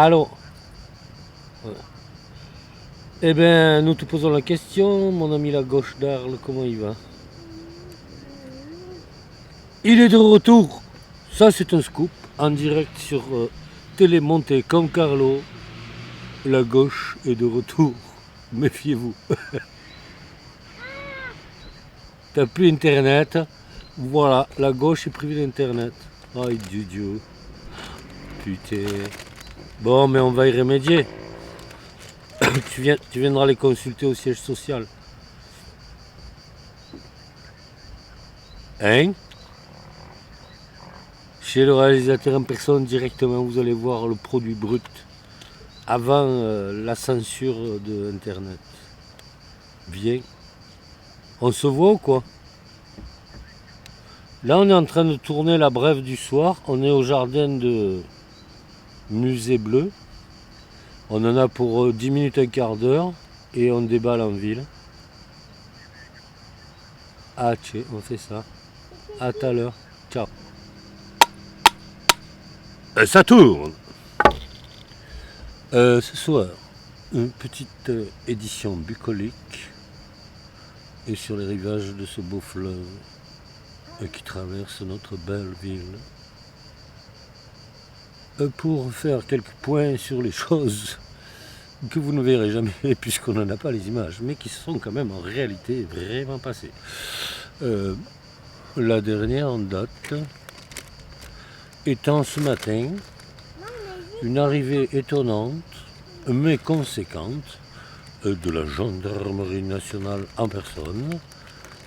Allô? Ouais. Eh bien, nous te posons la question, mon ami la gauche d'Arles, comment il va? Il est de retour. Ça, c'est un scoop en direct sur Télé Monte Con Carlo. La gauche est de retour. Méfiez-vous. T'as plus internet. Voilà, la gauche est privée d'internet. Aïe, Dieu. Putain. Bon, mais on va y remédier. Tu viendras les consulter au siège social. Hein? Chez le réalisateur en personne directement, vous allez voir le produit brut avant la censure de Internet. Viens. On se voit ou quoi? Là, on est en train de tourner la brève du soir. On est au jardin de Musée Bleu. On en a pour 10 minutes, un quart d'heure. Et on déballe en ville. Ah, tiens, on fait ça. À tout à l'heure. Ciao. Ça tourne. Ce soir, une petite édition bucolique. Et sur les rivages de ce beau fleuve qui traverse notre belle ville. Pour faire quelques points sur les choses que vous ne verrez jamais puisqu'on n'en a pas les images, mais qui sont quand même en réalité vraiment passées. La dernière en date étant ce matin une arrivée étonnante mais conséquente de la gendarmerie nationale en personne,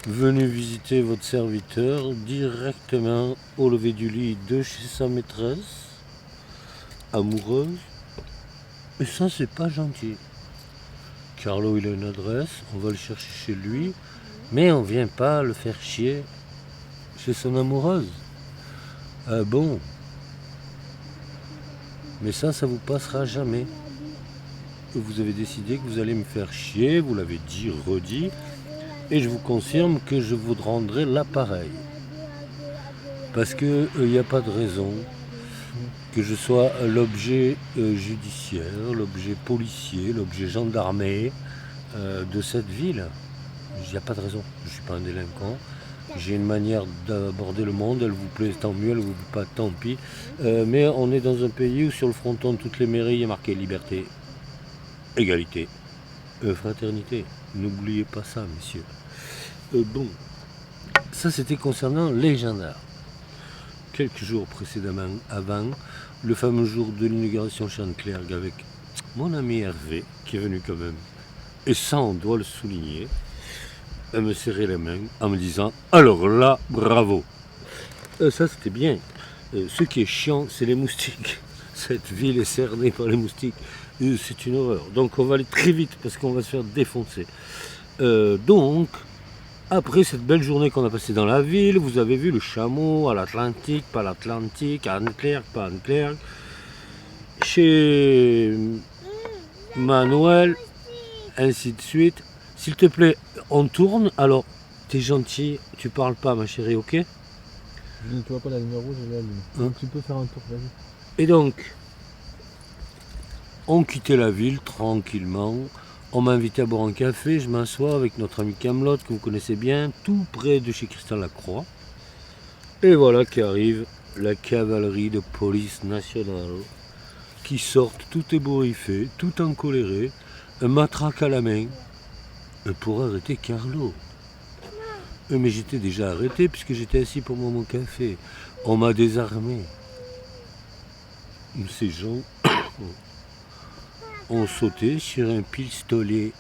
venu visiter votre serviteur directement au lever du lit de chez sa maîtresse amoureuse. Et ça, c'est pas gentil. Carlo, il a une adresse, on va le chercher chez lui, mais on vient pas le faire chier chez son amoureuse. Ah bon? Mais ça vous passera jamais. Vous avez décidé que vous allez me faire chier, vous l'avez dit, redit, et je vous confirme que je vous rendrai l'appareil. Parce qu'il n'y a pas de raison que je sois l'objet judiciaire, l'objet policier, l'objet gendarmé de cette ville. Il n'y a pas de raison. Je ne suis pas un délinquant. J'ai une manière d'aborder le monde. Elle vous plaît, tant mieux. Elle ne vous plaît pas, tant pis. Mais on est dans un pays où sur le fronton de toutes les mairies, il y a marqué liberté, égalité, fraternité. N'oubliez pas ça, messieurs. Bon, ça c'était concernant les gendarmes. Quelques jours précédemment, avant le fameux jour de l'inauguration Chantelergue, avec mon ami Hervé, qui est venu quand même, et ça on doit le souligner, elle me serrait les mains en me disant « Alors là, bravo !» Ça c'était bien. Ce qui est chiant, c'est les moustiques. Cette ville est cernée par les moustiques. C'est une horreur. Donc on va aller très vite parce qu'on va se faire défoncer. Donc, après cette belle journée qu'on a passée dans la ville, vous avez vu le chameau à l'Atlantique, pas l'Atlantique, à Anne-Claire, pas Anne-Claire. Chez Manuel, ainsi de suite. S'il te plaît, on tourne. Alors, t'es gentil, tu parles pas, ma chérie, ok? Tu vois pas la lumière rouge, elle est allumée. Donc tu peux faire un tour, vas-y. Et donc, on quittait la ville tranquillement. On m'a invité à boire un café. Je m'assois avec notre ami Camelot, que vous connaissez bien, tout près de chez Christian Lacroix. Et voilà qu'arrive la cavalerie de police nationale qui sortent tout ébouriffé, tout encoléré, un matraque à la main, pour arrêter Carlo. Mais j'étais déjà arrêté puisque j'étais assis pour mon café. On m'a désarmé. Ces gens ont sauté sur un pistolet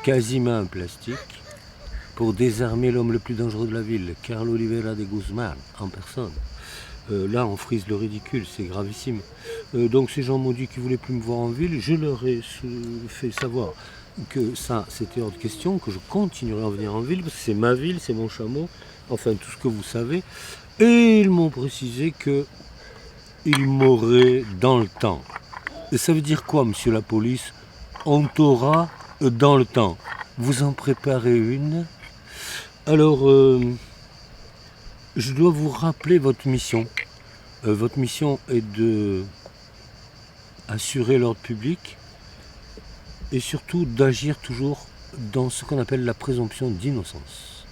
quasiment en plastique pour désarmer l'homme le plus dangereux de la ville, Carlo Oliveira de Guzman, en personne. Là, on frise le ridicule, c'est gravissime. Donc ces gens m'ont dit qu'ils ne voulaient plus me voir en ville. Je leur ai fait savoir que ça, c'était hors de question, que je continuerai à venir en ville, parce que c'est ma ville, c'est mon chameau, enfin tout ce que vous savez. Et ils m'ont précisé qu'ils m'auraient dans le temps. Et ça veut dire quoi, monsieur la police? On t'aura dans le temps. Vous en préparez une. Alors, je dois vous rappeler votre mission. Votre mission est de assurer l'ordre public et surtout d'agir toujours dans ce qu'on appelle la présomption d'innocence.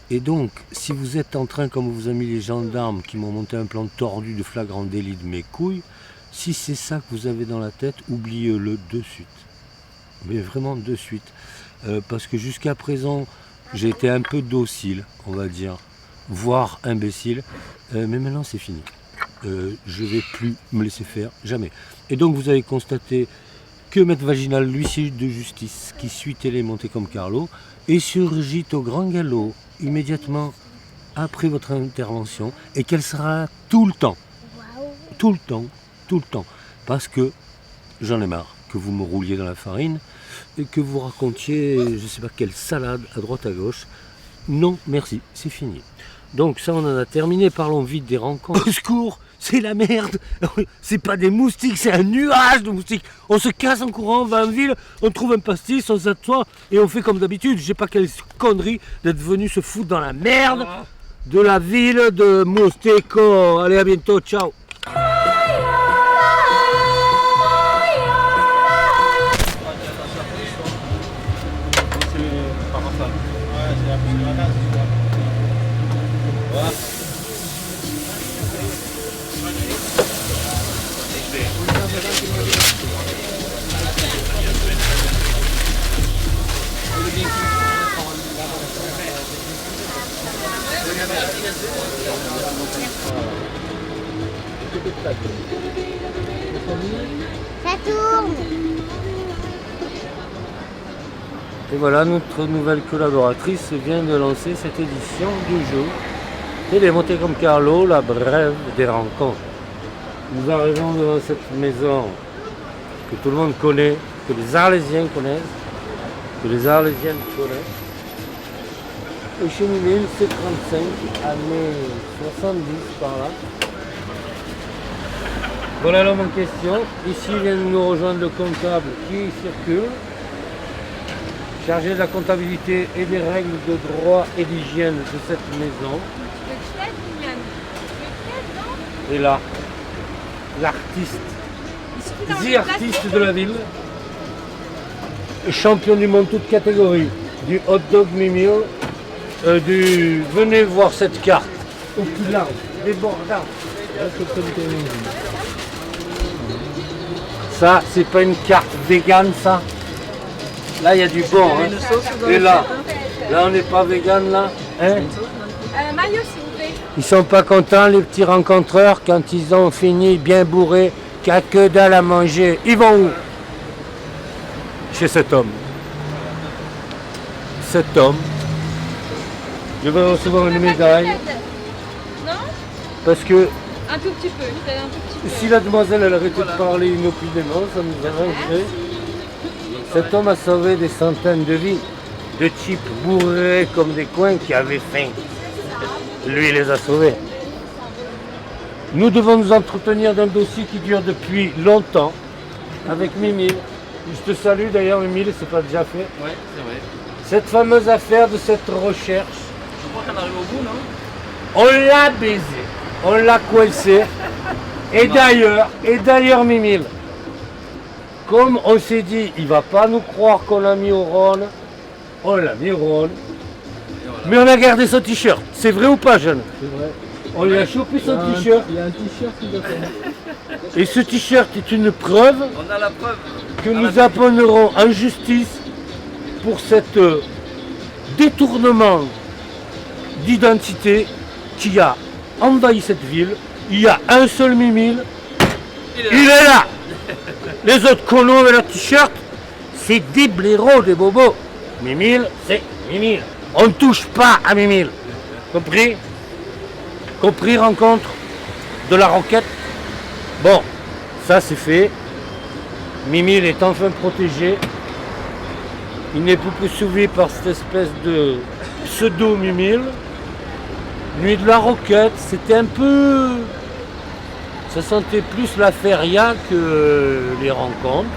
Et donc, si vous êtes en train, comme vous avez mis les gendarmes qui m'ont monté un plan tordu de flagrant délit de mes couilles, si c'est ça que vous avez dans la tête, oubliez-le de suite. Mais vraiment de suite. Parce que jusqu'à présent, j'ai été un peu docile, on va dire, voire imbécile. Mais maintenant, c'est fini. Je ne vais plus me laisser faire, jamais. Et donc, vous avez constaté que Maître Vaginal, l'huissier de justice, qui suit Télé Monte comme Carlo, est surgit au grand galop immédiatement après votre intervention et qu'elle sera tout le temps. Tout le temps, tout le temps. Parce que j'en ai marre que vous me rouliez dans la farine et que vous racontiez, je ne sais pas quelle salade à droite à gauche. Non, merci, c'est fini. Donc ça, on en a terminé. Parlons vite des rencontres. Au secours, c'est la merde. C'est pas des moustiques, c'est un nuage de moustiques. On se casse en courant, on va en ville, on trouve un pastis, on s'assoit et on fait comme d'habitude. Je sais pas quelle connerie d'être venu se foutre dans la merde de la ville de Mosteco. Allez, à bientôt, ciao. Ça tourne. Et voilà, notre nouvelle collaboratrice vient de lancer cette édition du jeu Télé Monte comme Carlo, la brève des rencontres. Nous arrivons devant cette maison que tout le monde connaît, que les Arlésiens connaissent, que les Arlésiennes connaissent. Et chez nous, 1735, années 70 par là. Voilà l'homme en question. Ici vient de nous rejoindre le comptable qui circule, chargé de la comptabilité et des règles de droit et d'hygiène de cette maison. Et là, l'artiste, artiste de la ville, champion du monde toute catégorie, du hot dog mimio, venez voir cette carte, opulente, débordante. Ça, c'est pas une carte végane, ça. Là, il y a du bon. Hein. Et là, on n'est pas végane, là. Hein? Maillot, s'il vous plaît. Ils sont pas contents, les petits rencontreurs, quand ils ont fini bien bourrés, qu'il n'y a que dalle à manger. Ils vont où? Chez cet homme. Cet homme. Je vais recevoir une médaille. Non? Parce que Un tout petit peu, je t'aide un tout petit peu. si la demoiselle elle arrêtait de parler inopinément, ça nous arrangerait. Cet homme a sauvé des centaines de vies, de types bourrés comme des coins qui avaient faim. Lui, il les a sauvés. Nous devons nous entretenir d'un dossier qui dure depuis longtemps avec Mimile. Je te salue d'ailleurs, Mimile, c'est pas déjà fait. Ouais, c'est vrai. Cette fameuse affaire de cette recherche, Je crois qu'on arrive au bout, non? on l'a baisé, on l'a coincé. Et d'ailleurs, Mimile, comme on s'est dit, il va pas nous croire qu'on l'a mis au Rhône, on l'a mis au Rhône. Mais on a gardé son t-shirt. C'est vrai ou pas, jeune? C'est vrai. On lui a chopé son t-shirt. Il y a un t-shirt qui doit faire. Et ce t-shirt est une preuve On a la preuve. que nous appellerons en justice pour cet détournement d'identité qui a envahi cette ville. Il y a un seul Mimile. Il est là. Les autres colons avec leur t-shirt, c'est des blaireaux, des bobos. Mimile, c'est Mimile. On ne touche pas à Mimile. Compris? Compris, rencontre de la Roquette? Bon, ça c'est fait. Mimile est enfin protégé. Il n'est plus poursuivi par cette espèce de pseudo-Mimile. Nuit de la Roquette, c'était un peu... Ça sentait plus la feria que les rencontres.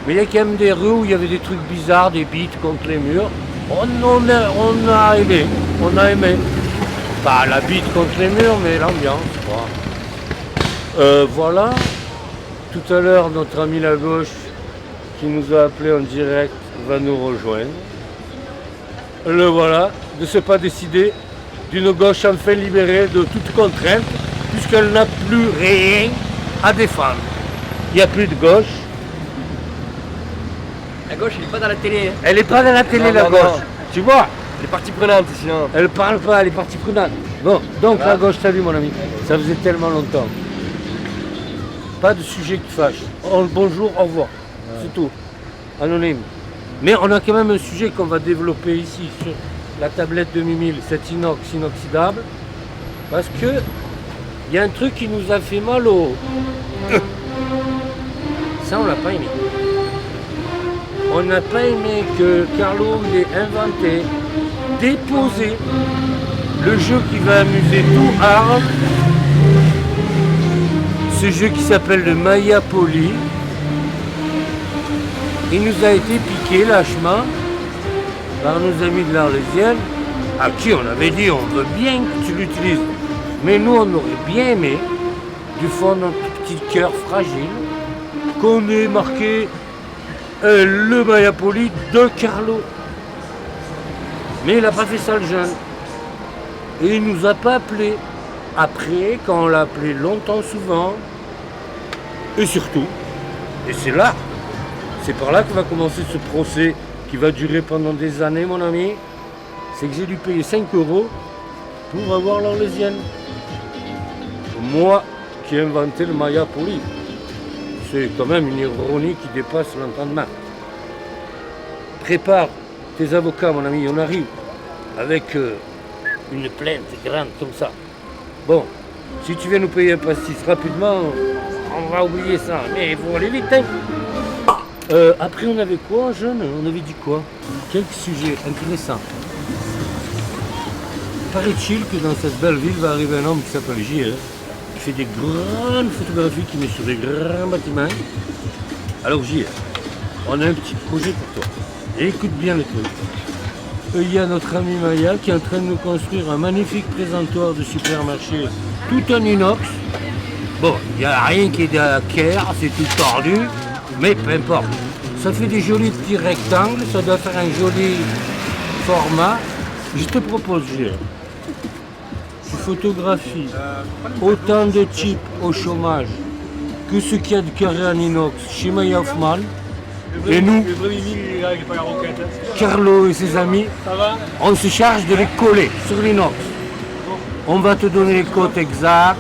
Mais il y a quand même des rues où il y avait des trucs bizarres, des bites contre les murs. On a aimé, Pas la bite contre les murs, mais l'ambiance, quoi. Voilà. tout à l'heure, notre ami la gauche qui nous a appelé en direct va nous rejoindre. Le voilà, ne s'est pas décidé d'une gauche enfin libérée de toute contrainte, puisqu'elle n'a plus rien à défendre. Il n'y a plus de gauche. La gauche, elle est pas dans la télé. Hein. Elle n'est pas dans la télé, Non, la non, gauche. non. Tu vois, Elle est partie prenante sinon. elle parle pas, elle est partie prenante. Bon, donc la gauche, salut mon ami. Ça faisait tellement longtemps. Pas de sujet qui fâche. Bonjour, au revoir. C'est tout. Anonyme. Mais on a quand même un sujet qu'on va développer ici sur la tablette de Mimile, cet inox inoxydable. Parce que il y a un truc qui nous a fait mal au... Ça, on l'a pas aimé. On n'a pas aimé que Carlo il ait inventé, déposé le jeu qui va amuser tout Arles. Ce jeu qui s'appelle le Maya Poly. Il nous a été piqué lâchement par nos amis de l'Arlésienne, à qui on avait dit on veut bien que tu l'utilises. Mais nous on aurait bien aimé, du fond de notre petit cœur fragile, qu'on ait marqué le Maya Poly de Carlo. Mais il n'a pas fait ça le jeune. Et il ne nous a pas appelé. Après, quand on l'a appelé longtemps, souvent, et surtout, et c'est là, c'est par là que va commencer ce procès qui va durer pendant des années, mon ami, c'est que j'ai dû payer 5 € pour avoir l'Arlésienne. Moi qui ai inventé le Maya Poly. C'est quand même une ironie qui dépasse l'entendement. Prépare tes avocats, mon ami, on arrive avec une plainte grande comme ça. Bon, si tu viens nous payer un pastis rapidement, on va oublier ça, mais il faut aller vite. Hein. Après, on avait quoi, jeune? On avait dit quoi? Quelques sujets intéressants. Paraît-il que dans cette belle ville va arriver un homme qui s'appelle J.R., qui fait des grandes photographies, qui met sur des grands bâtiments. Alors J.R., on a un petit projet pour toi. Et écoute bien le truc. Il y a notre ami Maya qui est en train de nous construire un magnifique présentoir de supermarché, tout en inox. Bon, il n'y a rien qui est de Caire, c'est tout tordu, mais peu importe. Ça fait des jolis petits rectangles, ça doit faire un joli format. Je te propose, Gilles, tu photographies autant de types au chômage que ce qu'il y a de carré en inox chez Maya Hoffman. Et nous, Carlo et ses amis, on se charge de les coller sur l'inox. On va te donner les cotes exactes,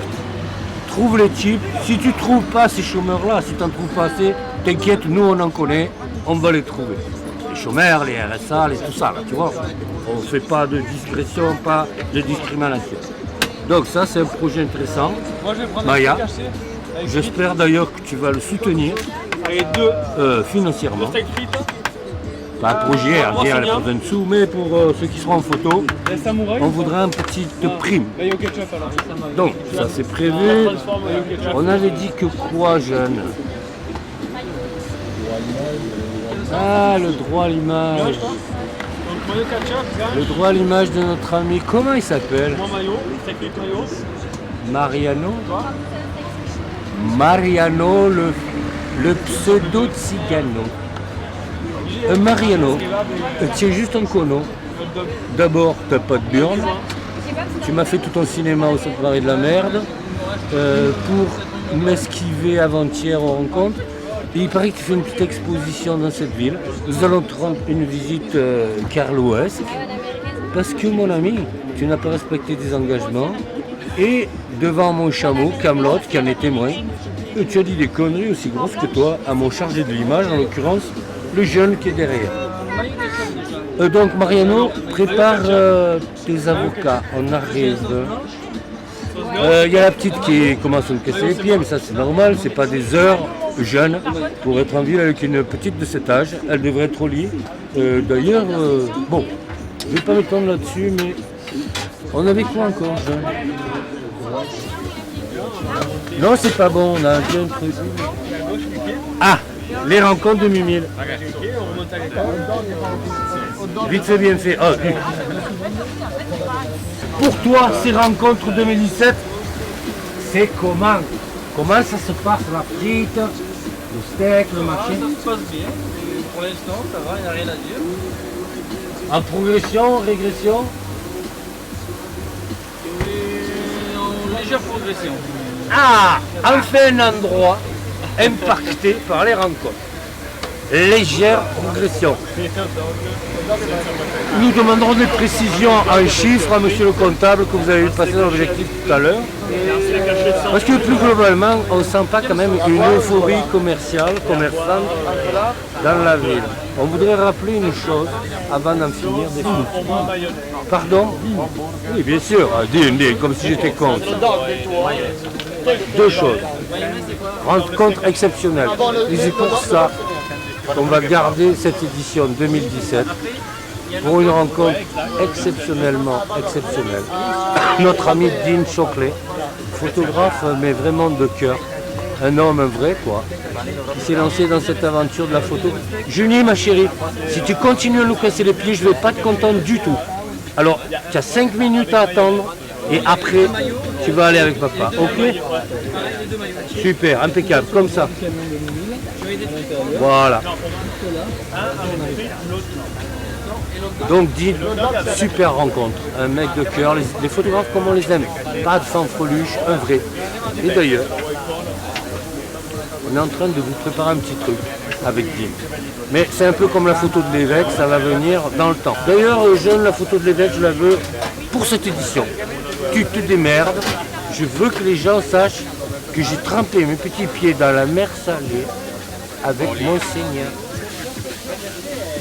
trouve les types. Si tu ne trouves pas ces chômeurs-là, si tu n'en trouves pas assez, t'inquiète, nous on en connaît, on va les trouver. Les chômeurs, les RSA, les tout ça, là, tu vois. On ne fait pas de discrétion, pas de discrimination. Donc ça, c'est un projet intéressant. Maya, j'espère d'ailleurs que tu vas le soutenir. Financièrement. Pas un projet, elle a besoin de sous, mais pour ceux qui seront en photo, on voudra une petite prime. Donc, ça c'est prévu. On avait dit que quoi, jeune? Ah, le droit à l'image. Le droit à l'image de notre ami, comment il s'appelle? Mariano. Mariano, le pseudo Tsigano. Mariano, tu es juste un cono. D'abord, tu n'as pas de burne. Tu m'as fait tout ton cinéma au Centre Paris de la merde pour m'esquiver avant-hier aux rencontres. Et il paraît que tu fais une petite exposition dans cette ville. Nous allons te rendre une visite carloesque. Parce que, mon ami, tu n'as pas respecté tes engagements. Et devant mon chameau, Camelot, qui en est témoin, tu as dit des conneries aussi grosses que toi à mon chargé de l'image, en l'occurrence le jeune qui est derrière. Donc Mariano, prépare tes avocats, on arrive. Il y a la petite qui commence à me casser les pieds, mais ça c'est normal, c'est pas des heures jeunes pour être en ville avec une petite de cet âge, elle devrait être au lit. D'ailleurs, bon, je ne vais pas m'étendre là-dessus, mais on avait quoi encore, jeune? Non, c'est pas bon, on a un truc. Ah, les rencontres de Mimile. Vite fait, bien fait. Oh, pour toi, ces rencontres 2017, c'est comment? Comment ça se passe, la frite? Le steak, le machin. Ça se passe bien. Et pour l'instant, ça va, il n'y a rien à dire. En progression, régression? Et en légère progression. Ah, enfin un endroit impacté par les rencontres. Légère progression. Nous demanderons des précisions en chiffres à monsieur le comptable que vous avez vu passer dans l'objectif tout à l'heure. Parce que plus globalement, on ne sent pas quand même une euphorie commerciale, commerçante dans la ville. On voudrait rappeler une chose avant d'en finir des films. Pardon? Oui, bien sûr. Dis, comme si j'étais con. Deux choses. Rencontre exceptionnelle. Et c'est pour ça qu'on va garder cette édition 2017 pour une rencontre exceptionnellement exceptionnelle. Notre ami Dean Choclet, photographe mais vraiment de cœur, un homme vrai quoi, qui s'est lancé dans cette aventure de la photo. Julie ma chérie, si tu continues à nous casser les pieds, je ne vais pas te contenter du tout. Alors tu as 5 minutes à attendre et après tu vas aller avec papa, ok? Super, impeccable, comme ça. Voilà. Donc dit super rencontre, un mec de cœur, les photographes comme on les aime, pas de fanfreluche, un vrai. Et d'ailleurs, on est en train de vous préparer un petit truc avec Dean. Mais c'est un peu comme la photo de l'évêque, ça va venir dans le temps. D'ailleurs, jeune, la photo de l'évêque, je la veux pour cette édition. Tu te démerdes, je veux que les gens sachent que j'ai trempé mes petits pieds dans la mer salée avec Monseigneur.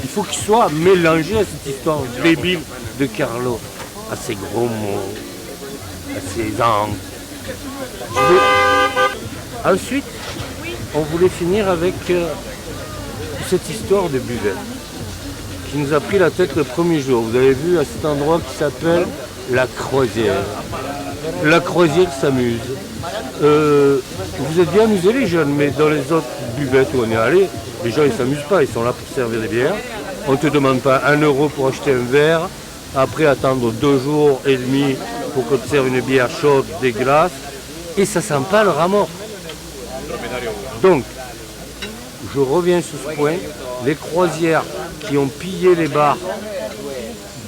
Il faut qu'il soit mélangé à cette histoire débile de Carlo, à ses gros mots, à ses angles. Ensuite, on voulait finir avec cette histoire de buvette qui nous a pris la tête le premier jour. Vous avez vu à cet endroit qui s'appelle la Croisière. La Croisière s'amuse. Vous êtes bien amusés les jeunes, mais dans les autres buvettes où on est allé, les gens ils ne s'amusent pas, ils sont là pour servir des bières. On ne te demande pas 1 euro pour acheter un verre, après attendre 2 jours et demi pour qu'on te serve une bière chaude, dégueulasse, et ça sent pas le rat mort. Donc, je reviens sur ce point, les croisières qui ont pillé les bars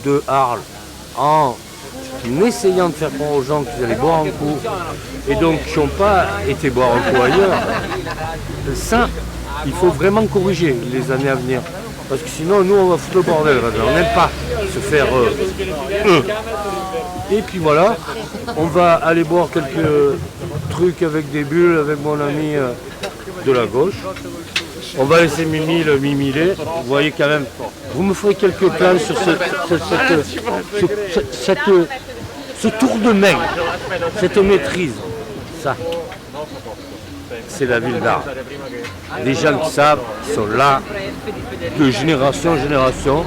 de Arles en essayant de faire croire aux gens qu'ils allaient boire un coup et donc qui n'ont pas été boire un coup ailleurs, ça, il faut vraiment corriger les années à venir. Parce que sinon, nous, on va foutre le bordel. On n'aime pas se faire... Et puis voilà, on va aller boire quelques trucs avec des bulles avec mon ami de la gauche. On va laisser Mimi le mimiler. Vous voyez quand même, vous me ferez quelques plans sur ce tour de main, cette maîtrise. Ça, c'est la ville d'Arles. Les gens qui savent sont là de génération en génération.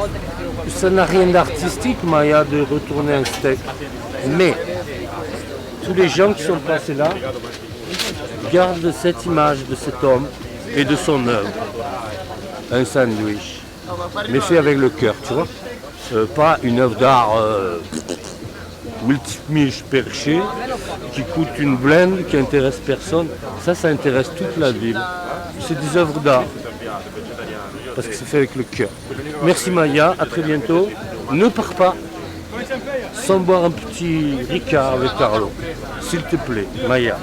Ça n'a rien d'artistique, Maya, de retourner un steak. Mais tous les gens qui sont passés là gardent cette image de cet homme et de son œuvre. Un sandwich, mais fait avec le cœur, tu vois. Pas une œuvre d'art multimiche perchée qui coûte une blinde, qui intéresse personne. Ça intéresse toute la ville. C'est des œuvres d'art. Parce que c'est fait avec le cœur. Merci Maya, à très bientôt. Ne pars pas sans boire un petit Ricard avec Carlo. S'il te plaît, Maya.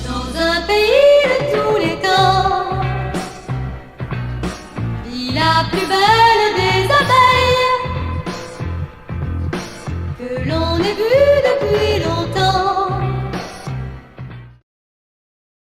Dans un pays de tous les temps, vit la plus belle